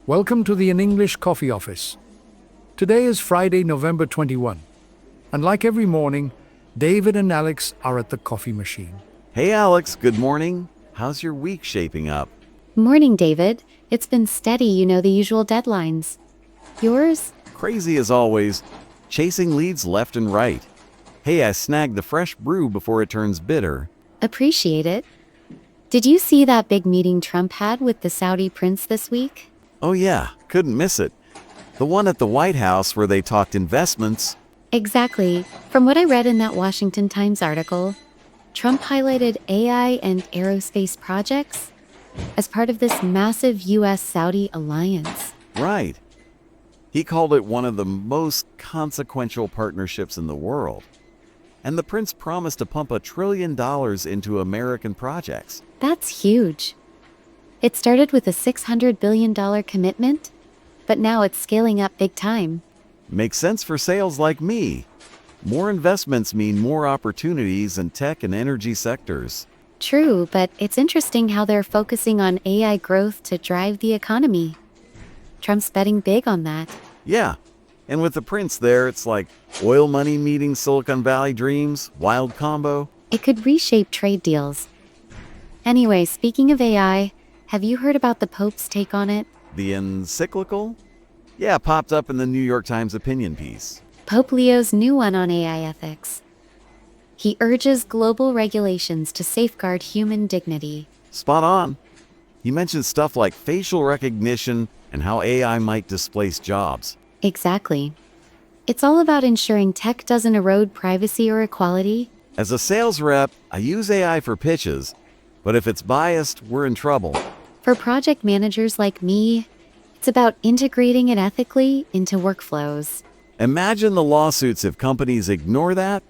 Welcome to the In English Coffee Office. Today is Friday, November 21. And like every morning, David and Alex are at the coffee machine. Hey Alex, good morning. How's your week shaping up? Morning, David. It's been steady, the usual deadlines. Yours? Crazy as always, chasing leads left and right. Hey, I snagged the fresh brew before it turns bitter. Appreciate it. Did you see that big meeting Trump had with the Saudi prince this week? Oh yeah, couldn't miss it. The one at the White House where they talked investments. Exactly. From what I read in that Washington Times article, Trump highlighted AI and aerospace projects as part of this massive US-Saudi alliance. Right. He called it one of the most consequential partnerships in the world. And the prince promised to pump $1 trillion into American projects. That's huge. It started with a $600 billion commitment, but now it's scaling up big time. Makes sense for sales like me. More investments mean more opportunities in tech and energy sectors. True, but it's interesting how they're focusing on AI growth to drive the economy. Trump's betting big on that. Yeah, and with the prince there, it's like oil money meeting Silicon Valley dreams, wild combo. It could reshape trade deals. Anyway, speaking of AI, have you heard about the Pope's take on it? The encyclical? Yeah, popped up in the New York Times opinion piece. Pope Leo's new one on AI ethics. He urges global regulations to safeguard human dignity. Spot on. He mentioned stuff like facial recognition and how AI might displace jobs. Exactly. It's all about ensuring tech doesn't erode privacy or equality. As a sales rep, I use AI for pitches, but if it's biased, we're in trouble. For project managers like me, it's about integrating it ethically into workflows. Imagine the lawsuits if companies ignore that.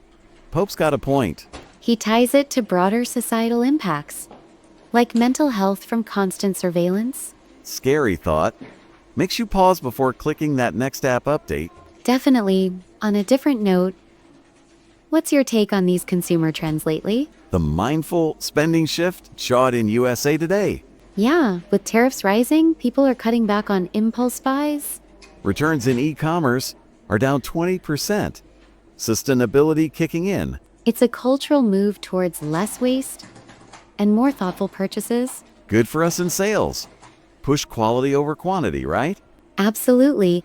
Pope's got a point. He ties it to broader societal impacts, like mental health from constant surveillance. Scary thought. Makes you pause before clicking that next app update. Definitely. On a different note, what's your take on these consumer trends lately? The mindful spending shift shot in USA Today. Yeah, with tariffs rising, people are cutting back on impulse buys. Returns in e-commerce are down 20%. Sustainability kicking in. It's a cultural move towards less waste and more thoughtful purchases. Good for us in sales. Push quality over quantity, right? Absolutely.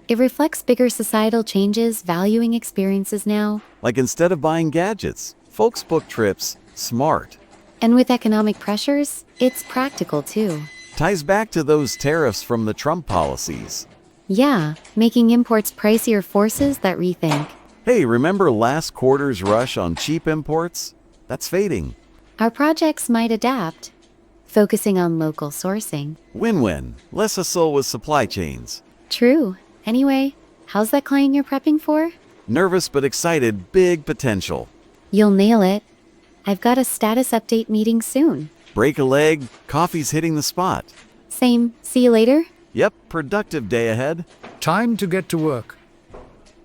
It reflects bigger societal changes, valuing experiences now. Like instead of buying gadgets, folks book trips smart. And with economic pressures, it's practical too. Ties back to those tariffs from the Trump policies. Yeah, making imports pricier forces that rethink. Hey, remember last quarter's rush on cheap imports? That's fading. Our projects might adapt, focusing on local sourcing. Win-win. Less hustle with supply chains. True. Anyway, how's that client you're prepping for? Nervous but excited, big potential. You'll nail it. I've got a status update meeting soon. Break a leg, coffee's hitting the spot. Same. See you later. Yep, productive day ahead. Time to get to work.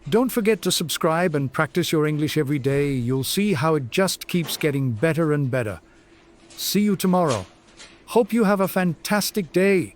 Don't forget to subscribe and practice your English every day. You'll see how it just keeps getting better and better. See you tomorrow. Hope you have a fantastic day.